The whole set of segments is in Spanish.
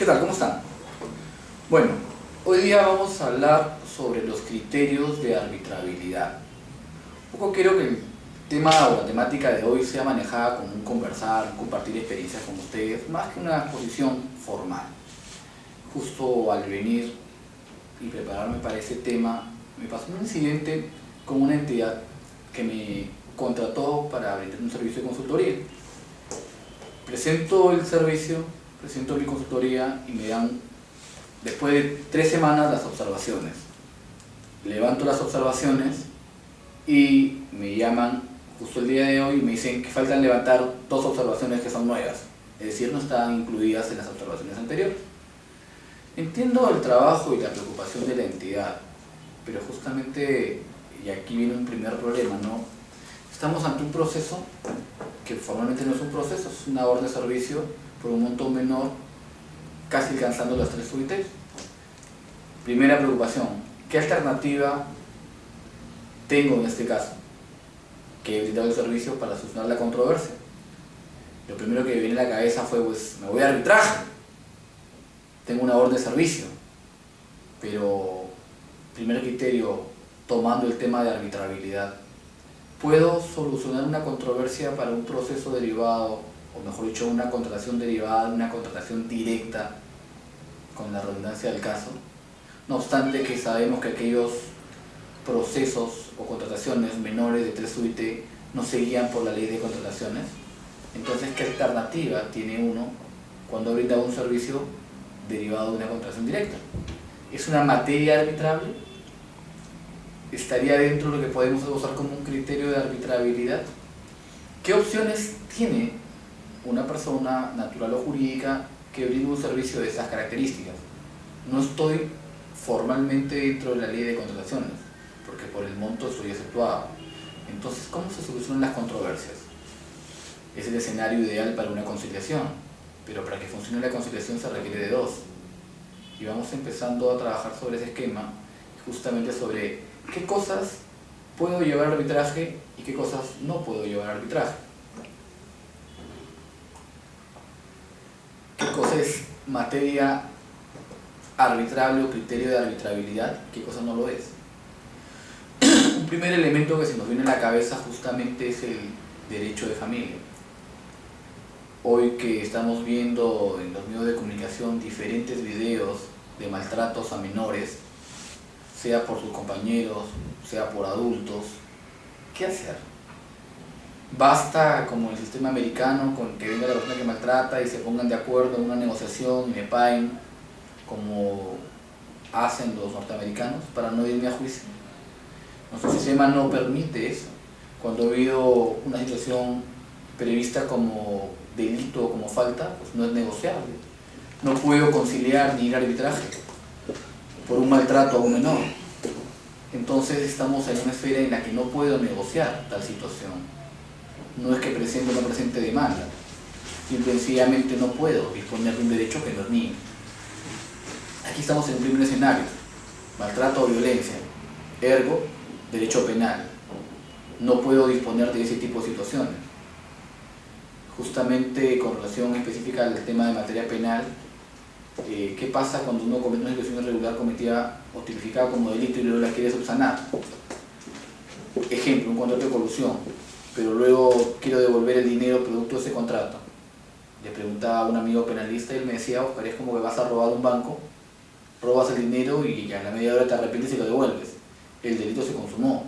¿Qué tal? ¿Cómo están? Bueno, hoy día vamos a hablar sobre los criterios de arbitrabilidad. Un poco quiero que el tema o la temática de hoy sea manejada como un conversar, un compartir experiencias con ustedes, más que una exposición formal. Justo al venir y prepararme para ese tema, me pasó un incidente con una entidad que me contrató para brindar un servicio de consultoría. Presento el servicio, presento mi consultoría y me dan, después de 3 semanas, las observaciones. Levanto las observaciones y me llaman justo el día de hoy y me dicen que faltan levantar 2 observaciones que son nuevas, es decir, no estaban incluidas en las observaciones anteriores. Entiendo el trabajo y la preocupación de la entidad, pero justamente, y aquí viene un primer problema, ¿no? Estamos ante un proceso que formalmente no es un proceso, es una orden de servicio por un monto menor, casi alcanzando las 3 UITs. Primera preocupación, ¿qué alternativa tengo en este caso? Que he brindado el servicio para solucionar la controversia. Lo primero que me viene a la cabeza fue, pues, me voy a arbitraje. Tengo una orden de servicio, pero primer criterio, tomando el tema de arbitrabilidad, ¿puedo solucionar una controversia para un proceso derivado, o mejor dicho, una contratación derivada de una contratación directa, con la redundancia del caso? No obstante que sabemos que aquellos procesos o contrataciones menores de 3 UIT no se guían por la ley de contrataciones. Entonces, ¿qué alternativa tiene uno cuando brinda un servicio derivado de una contratación directa? ¿Es una materia arbitrable? ¿Estaría dentro de lo que podemos usar como un criterio de arbitrabilidad? ¿Qué opciones tiene una persona natural o jurídica que brinda un servicio de esas características? No estoy formalmente dentro de la ley de contrataciones, porque por el monto estoy exceptuado. Entonces, ¿cómo se solucionan las controversias? Es el escenario ideal para una conciliación, pero para que funcione la conciliación se requiere de 2. Y vamos empezando a trabajar sobre ese esquema, justamente sobre qué cosas puedo llevar a arbitraje y qué cosas no puedo llevar a arbitraje. ¿Qué cosa es materia arbitrable o criterio de arbitrabilidad? ¿Qué cosa no lo es? Un primer elemento que se nos viene a la cabeza justamente es el derecho de familia. Hoy que estamos viendo en los medios de comunicación diferentes videos de maltratos a menores, sea por sus compañeros, sea por adultos, ¿qué hacer? Basta, como el sistema americano, con que venga la persona que maltrata y se pongan de acuerdo en una negociación y me paguen como hacen los norteamericanos para no irme a juicio. Nuestro sistema no permite eso. Cuando ha habido una situación prevista como delito o como falta, pues no es negociable. No puedo conciliar ni ir a arbitraje por un maltrato a un menor. Entonces estamos en una esfera en la que no puedo negociar tal situación. No es que presente o no presente demanda, simple y sencillamente no puedo disponer de un derecho que no es mío. Aquí estamos en un primer escenario, maltrato o violencia, ergo, derecho penal. No puedo disponer de ese tipo de situaciones. Justamente con relación específica al tema de materia penal, ¿qué pasa cuando uno comete una situación irregular cometida o tipificada como delito y luego la quiere subsanar? Ejemplo, un contrato de colusión, pero luego quiero devolver el dinero producto de ese contrato. Le preguntaba a un amigo penalista y él me decía, Oscar, es como que vas a robar un banco, robas el dinero y a la media hora te arrepientes y lo devuelves. El delito se consumó,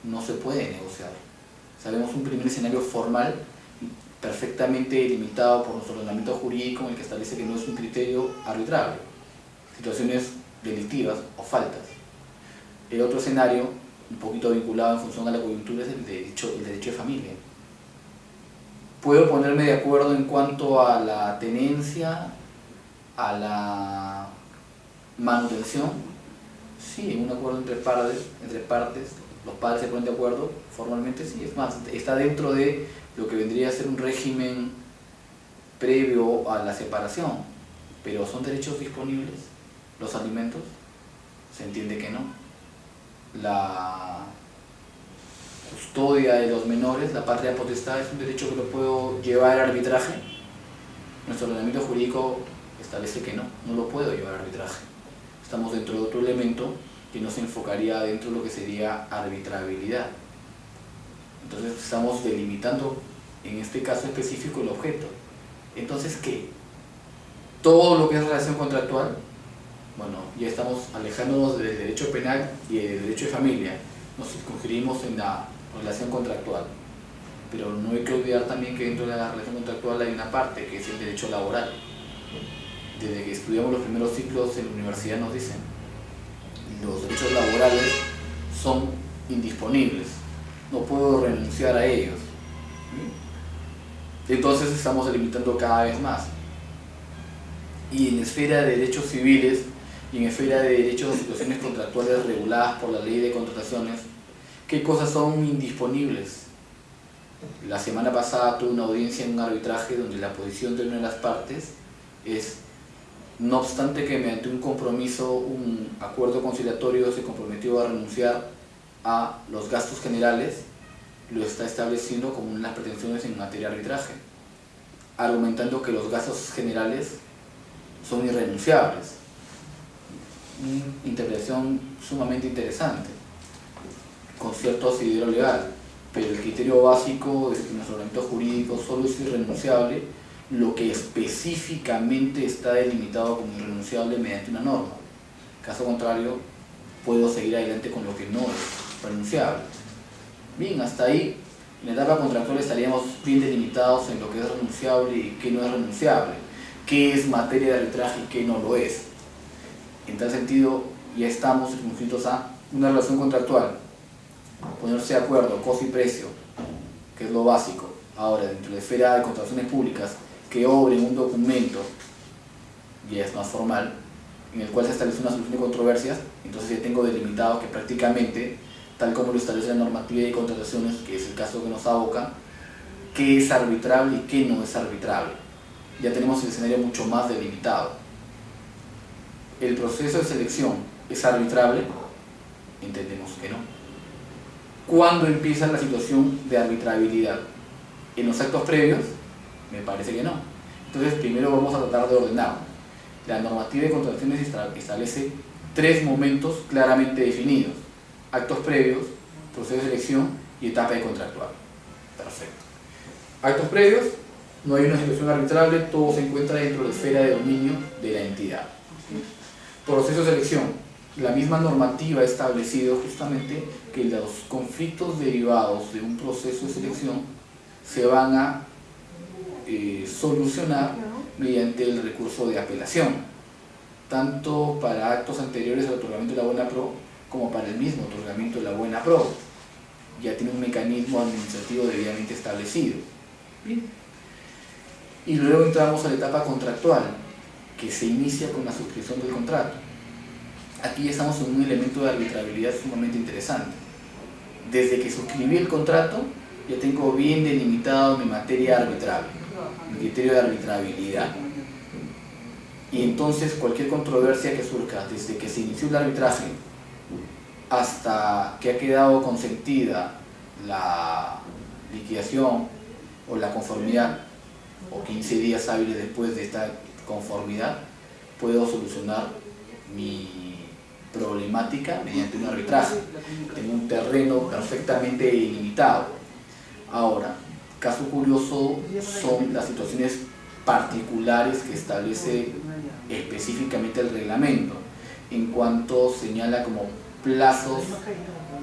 no se puede negociar. Sabemos un primer escenario formal perfectamente delimitado por nuestro ordenamiento jurídico en el que establece que no es un criterio arbitrable, situaciones delictivas o faltas. El otro escenario, un poquito vinculado en función a la coyuntura, es el derecho de familia. ¿Puedo ponerme de acuerdo en cuanto a la tenencia, a la manutención? Sí, un acuerdo entre partes, los padres se ponen de acuerdo, formalmente sí, es más, está dentro de lo que vendría a ser un régimen previo a la separación, pero ¿son derechos disponibles los alimentos? Se entiende que no. La custodia de los menores, la patria potestad, es un derecho que lo puedo llevar al arbitraje. Nuestro ordenamiento jurídico establece que no lo puedo llevar a arbitraje. Estamos dentro de otro elemento que nos enfocaría dentro de lo que sería arbitrabilidad. Entonces estamos delimitando en este caso específico el objeto. Entonces, ¿qué? Todo lo que es relación contractual, bueno, ya estamos alejándonos del derecho penal y del derecho de familia, nos circunscribimos en la relación contractual. Pero no hay que olvidar también que dentro de la relación contractual hay una parte que es el derecho laboral. Desde que estudiamos los primeros ciclos en la universidad nos dicen los derechos laborales son indisponibles, no puedo renunciar a ellos. Entonces estamos delimitando cada vez más. Y en esfera de derechos civiles y en esfera de derechos de situaciones contractuales reguladas por la ley de contrataciones, ¿qué cosas son indisponibles? La semana pasada tuve una audiencia en un arbitraje donde la posición de una de las partes es: no obstante que mediante un compromiso, un acuerdo conciliatorio se comprometió a renunciar a los gastos generales, lo está estableciendo como unas pretensiones en materia de arbitraje, argumentando que los gastos generales son irrenunciables. Una interpretación sumamente interesante, con cierto asidero legal, pero el criterio básico es que nuestro ordenamiento jurídico solo es irrenunciable lo que específicamente está delimitado como irrenunciable mediante una norma. Caso contrario, puedo seguir adelante con lo que no es renunciable. Bien, hasta ahí, en la etapa contractual estaríamos bien delimitados en lo que es renunciable y qué no es renunciable, qué es materia de arbitraje y qué no lo es. En tal sentido, ya estamos circunscritos a una relación contractual, ponerse de acuerdo, costo y precio, que es lo básico. Ahora, dentro de la esfera de contrataciones públicas, que obre un documento, ya es más formal, en el cual se establece una solución de controversias, entonces ya tengo delimitado que prácticamente, tal como lo establece la normativa de contrataciones, que es el caso que nos aboca, qué es arbitrable y qué no es arbitrable. Ya tenemos el escenario mucho más delimitado. ¿El proceso de selección es arbitrable? Entendemos que no. ¿Cuándo empieza la situación de arbitrabilidad? ¿En los actos previos? Me parece que no. Entonces primero vamos a tratar de ordenar. La normativa de contrataciones establece 3 momentos claramente definidos: actos previos, proceso de selección y etapa de contractual. Perfecto. Actos previos, no hay una situación arbitrable, todo se encuentra dentro de la esfera de dominio de la entidad. Proceso de selección, la misma normativa ha establecido justamente que los conflictos derivados de un proceso de selección se van a solucionar mediante el recurso de apelación, tanto para actos anteriores al otorgamiento de la buena pro como para el mismo otorgamiento de la buena pro. Ya tiene un mecanismo administrativo debidamente establecido. Bien. Y luego entramos a la etapa contractual, que se inicia con la suscripción del contrato. Aquí estamos en un elemento de arbitrabilidad sumamente interesante. Desde que suscribí el contrato, ya tengo bien delimitado mi materia arbitrable, mi criterio de arbitrabilidad. Y entonces cualquier controversia que surja desde que se inició el arbitraje hasta que ha quedado consentida la liquidación o la conformidad, o 15 días hábiles después de esta conformidad, puedo solucionar mi problemática mediante un arbitraje. Tengo un terreno perfectamente delimitado. Ahora, caso curioso son las situaciones particulares que establece específicamente el reglamento, en cuanto señala como plazos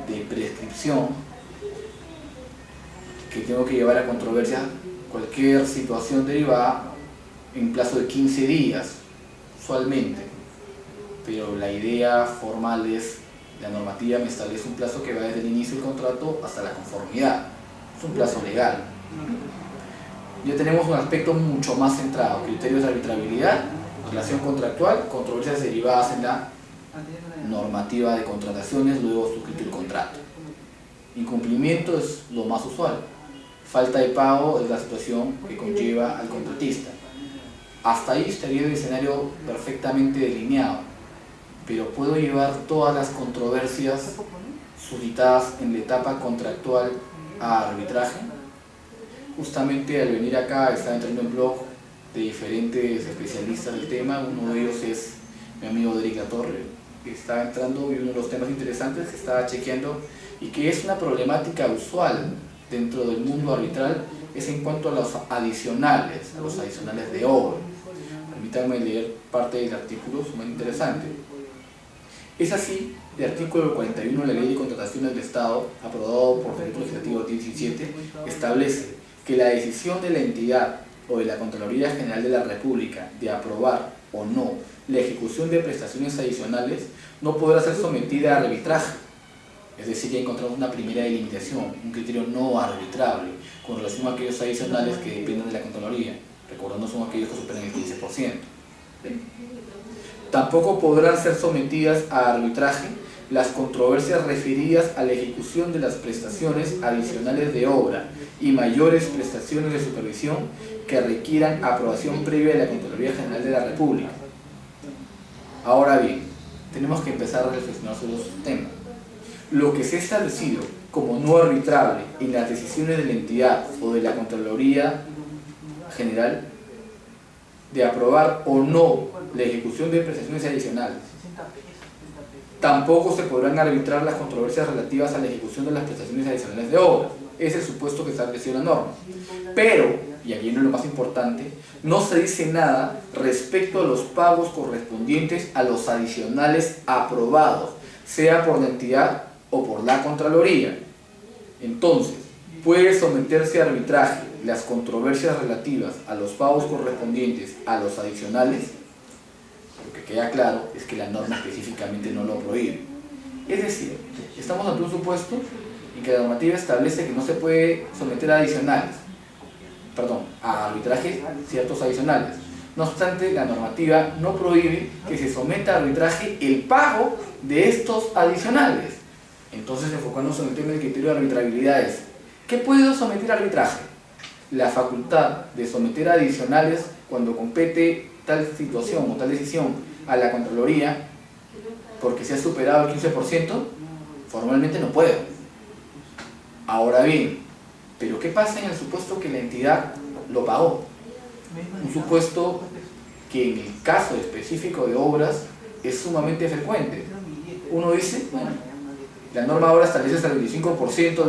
de prescripción que tengo que llevar a controversia cualquier situación derivada en plazo de 15 días, usualmente. Pero la idea formal es, la normativa me establece un plazo que va desde el inicio del contrato hasta la conformidad. Es un plazo legal. Ya tenemos un aspecto mucho más centrado: criterios de arbitrabilidad, relación contractual, controversias derivadas en la normativa de contrataciones, luego suscrito el contrato. Incumplimiento es lo más usual. Falta de pago es la situación que conlleva al contratista. Hasta ahí estaría el escenario perfectamente delineado, pero puedo llevar todas las controversias suscitadas en la etapa contractual a arbitraje. Justamente al venir acá estaba entrando en blog de diferentes especialistas del tema. Uno de ellos es mi amigo Derek Latorre, que está entrando, y uno de los temas interesantes que está chequeando y que es una problemática usual dentro del mundo arbitral, es en cuanto a los adicionales de obra. Permítanme leer parte del artículo, es muy interesante. Es así, el artículo 41 de la Ley de Contrataciones del Estado, aprobado por el Decreto Legislativo 17, establece que la decisión de la entidad o de la Contraloría General de la República de aprobar o no la ejecución de prestaciones adicionales no podrá ser sometida a arbitraje. Es decir, ya encontramos una primera delimitación, un criterio no arbitrable con relación a aquellos adicionales que dependen de la Contraloría. Recordando, son aquellos que superan el 15%. Tampoco podrán ser sometidas a arbitraje las controversias referidas a la ejecución de las prestaciones adicionales de obra y mayores prestaciones de supervisión que requieran aprobación previa de la Contraloría General de la República. Ahora bien, tenemos que empezar a reflexionar sobre los temas. Lo que se ha establecido como no arbitrable en las decisiones de la entidad o de la Contraloría General de aprobar o no la ejecución de prestaciones adicionales, tampoco se podrán arbitrar las controversias relativas a la ejecución de las prestaciones adicionales de obra. Es el supuesto que estableció la norma. Pero, y aquí viene lo más importante, no se dice nada respecto a los pagos correspondientes a los adicionales aprobados, sea por la entidad o por la Contraloría. Entonces, puede someterse a arbitraje las controversias relativas a los pagos correspondientes a los adicionales. Lo que queda claro es que la norma específicamente no lo prohíbe. Es decir, estamos ante un supuesto en que la normativa establece que no se puede someter a arbitraje ciertos adicionales. No obstante, la normativa no prohíbe que se someta a arbitraje el pago de estos adicionales. Entonces, enfocándonos en el tema del criterio de arbitrabilidad, ¿qué puedo someter a arbitraje? La facultad de someter a adicionales cuando compete tal situación o tal decisión a la Contraloría porque se ha superado el 15%, formalmente no puedo. Ahora bien, ¿pero qué pasa en el supuesto que la entidad lo pagó? Un supuesto que en el caso específico de obras es sumamente frecuente. Uno dice, bueno, la norma ahora establece hasta el 25%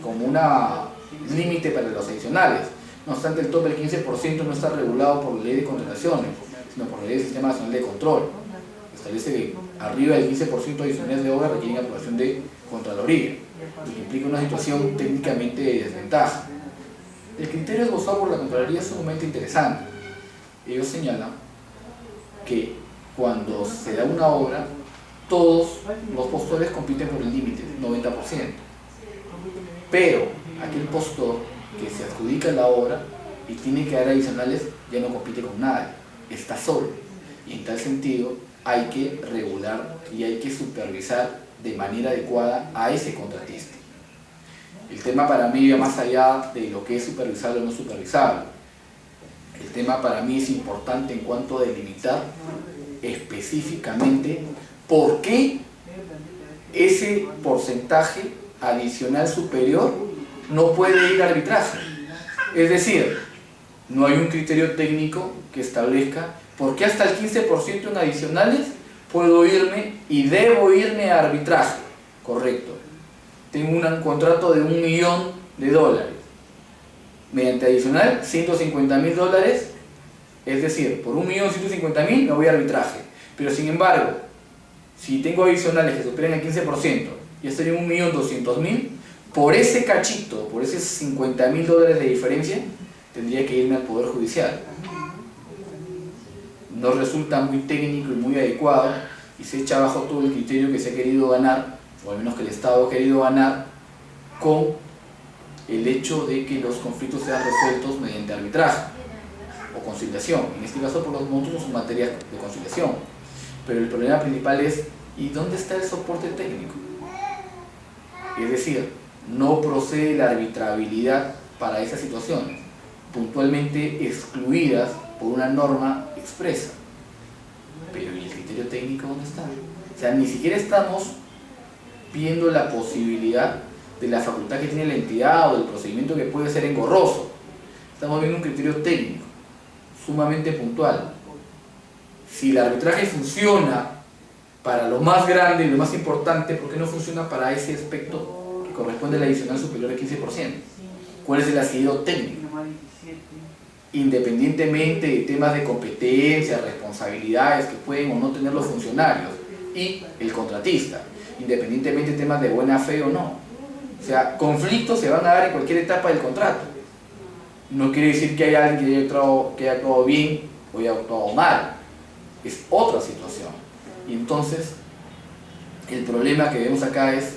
como una límite para los adicionales. No obstante, el tope del 15% no está regulado por la Ley de Contrataciones, sino por la Ley del Sistema Nacional de Control. Establece que arriba del 15% de adicionales de obra requieren aprobación de Contraloría, lo que implica una situación técnicamente de desventaja. El criterio esbozado por la Contraloría es sumamente interesante. Ellos señalan que cuando se da una obra, todos los postores compiten por el límite, 90%. Pero aquel postor que se adjudica la obra y tiene que dar adicionales ya no compite con nadie, está solo. Y en tal sentido hay que regular y hay que supervisar de manera adecuada a ese contratista. El tema para mí va más allá de lo que es supervisable o no supervisable. El tema para mí es importante en cuanto a delimitar específicamente por qué ese porcentaje adicional superior no puede ir a arbitraje. Es decir, no hay un criterio técnico que establezca por qué hasta el 15% en adicionales puedo irme y debo irme a arbitraje. Correcto. Tengo un contrato de $1 millón. Mediante adicional, $150.000. Es decir, por $1.150.000 me voy a arbitraje. Pero sin embargo, si tengo adicionales que superan el 15% y estoy en $1.200.000, por ese cachito, por esos $50.000 de diferencia, tendría que irme al Poder Judicial. No resulta muy técnico y muy adecuado y se echa abajo todo el criterio que se ha querido ganar, o al menos que el Estado ha querido ganar, con el hecho de que los conflictos sean resueltos mediante arbitraje o conciliación. En este caso, por los montos son materias de conciliación. Pero el problema principal es, ¿y dónde está el soporte técnico? Es decir, no procede la arbitrabilidad para esas situaciones, puntualmente excluidas por una norma expresa. Pero ¿y el criterio técnico dónde está? O sea, ni siquiera estamos viendo la posibilidad de la facultad que tiene la entidad o del procedimiento que puede ser engorroso. Estamos viendo un criterio técnico. sumamente puntual. Si el arbitraje funciona para lo más grande y lo más importante, ¿por qué no funciona para ese aspecto que corresponde a la adicional superior al 15%? ¿Cuál es el asidero técnico? Independientemente de temas de competencia, responsabilidades que pueden o no tener los funcionarios y el contratista, independientemente de temas de buena fe o no. O sea, conflictos se van a dar en cualquier etapa del contrato. No quiere decir que haya alguien que haya actuado bien o haya actuado mal. Es otra situación. Y entonces, el problema que vemos acá es,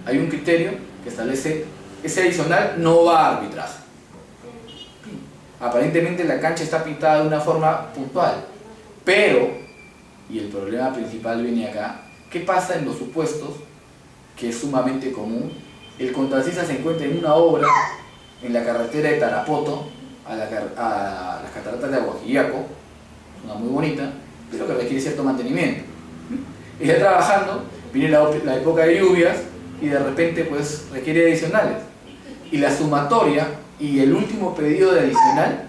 hay un criterio que establece, ese adicional no va a arbitraje. Aparentemente la cancha está pintada de una forma puntual, pero, y el problema principal viene acá, ¿qué pasa en los supuestos, que es sumamente común? El contratista se encuentra en una obra en la carretera de Tarapoto a las cataratas de Aguajillaco, una muy bonita, pero que requiere cierto mantenimiento. Y está trabajando, viene la época de lluvias y de repente pues requiere adicionales. Y la sumatoria y el último pedido de adicional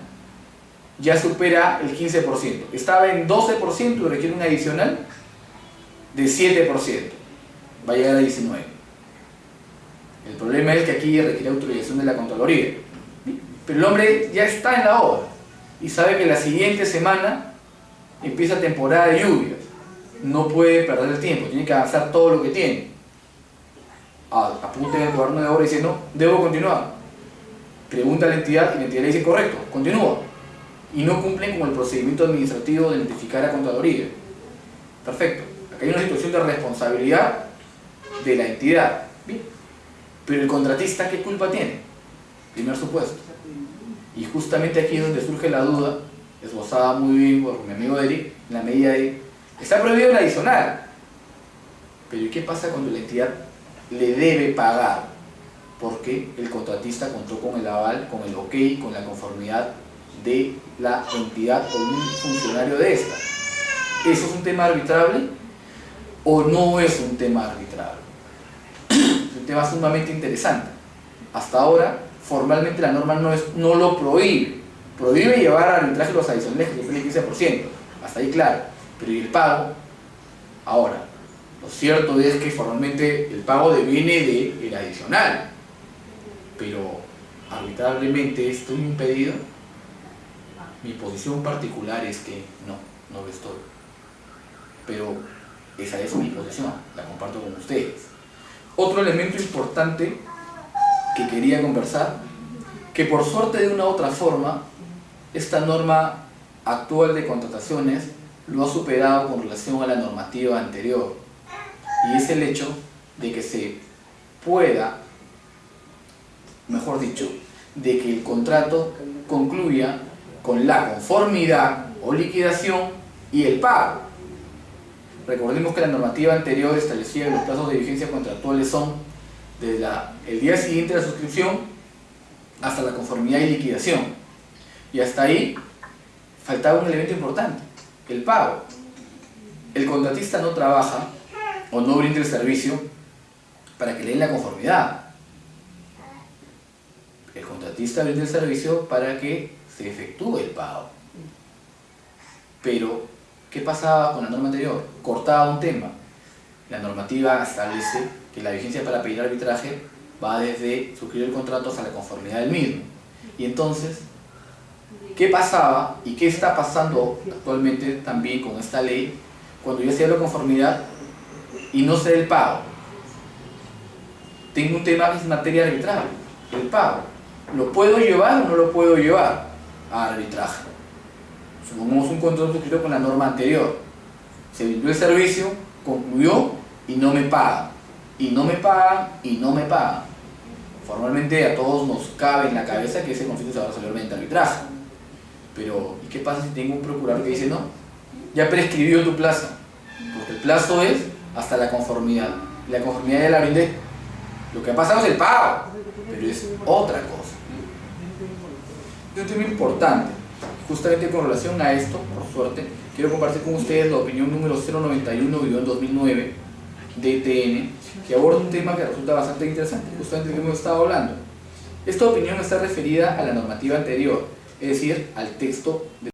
ya supera el 15%. Estaba en 12% y requiere un adicional de 7%. Va a llegar a 19%. El problema es que aquí requiere autorización de la Contraloría. Pero el hombre ya está en la obra y sabe que la siguiente semana empieza temporada de lluvias. No puede perder el tiempo, tiene que avanzar todo lo que tiene. Apunta en el cuaderno de obra y dice, no, debo continuar. Pregunta a la entidad y la entidad le dice, correcto, continúa. Y no cumplen con el procedimiento administrativo de notificar a Contraloría. Perfecto. Acá hay una situación de responsabilidad de la entidad. Bien. Pero el contratista, ¿qué culpa tiene? Primer supuesto. Y justamente aquí es donde surge la duda, esbozada muy bien por mi amigo Eric, en la medida de, está prohibido el adicional. Pero ¿y qué pasa cuando la entidad le debe pagar? Porque el contratista contó con el aval, con el ok, con la conformidad de la entidad o un funcionario de esta. ¿Eso es un tema arbitrable o no es un tema arbitrable? Es un tema sumamente interesante. Hasta ahora, formalmente la norma no lo prohíbe. Prohíbe llevar a arbitraje los adicionales que superen el 15%. Hasta ahí claro. Pero ¿y el pago? Ahora, lo cierto es que formalmente el pago deviene del adicional. Pero arbitrablemente estoy impedido. Mi posición particular es que no lo estoy. Pero esa es mi posición, la comparto con ustedes. Otro elemento importante que quería conversar, que por suerte de una u otra forma, esta norma actual de contrataciones lo ha superado con relación a la normativa anterior. Y es el hecho de que se pueda, mejor dicho, de que el contrato concluya con la conformidad o liquidación y el pago. Recordemos que la normativa anterior establecía que los plazos de vigencia contractuales son desde el día siguiente de la suscripción hasta la conformidad y liquidación. Y hasta ahí faltaba un elemento importante, el pago. El contratista no trabaja o no brinda el servicio para que le den la conformidad. El contratista brinda el servicio para que se efectúe el pago. Pero, ¿qué pasaba con la norma anterior? Cortaba un tema. La normativa establece que la vigencia para pedir arbitraje va desde suscribir el contrato hasta la conformidad del mismo. Y entonces, ¿qué pasaba y qué está pasando actualmente también con esta ley cuando ya se da la conformidad y no se da el pago? Tengo un tema que es materia arbitrable, el pago. ¿Lo puedo llevar o no lo puedo llevar a arbitraje? Supongamos un contrato suscrito con la norma anterior. Se brindó el servicio, concluyó y no me pagan. Y no me pagan y no me pagan. Formalmente a todos nos cabe en la cabeza que ese conflicto se va a resolver mediante arbitraje. Pero, ¿y qué pasa si tengo un procurador que dice no? Ya prescribió tu plazo. Porque el plazo es hasta la conformidad. Y la conformidad ya la brindé. Lo que ha pasado es el pago, pero es otra cosa. Es un tema importante. Justamente con relación a esto, por suerte, quiero compartir con ustedes la opinión número 091-2009 de ETN, que aborda un tema que resulta bastante interesante, justamente el que hemos estado hablando. Esta opinión está referida a la normativa anterior, es decir, al texto de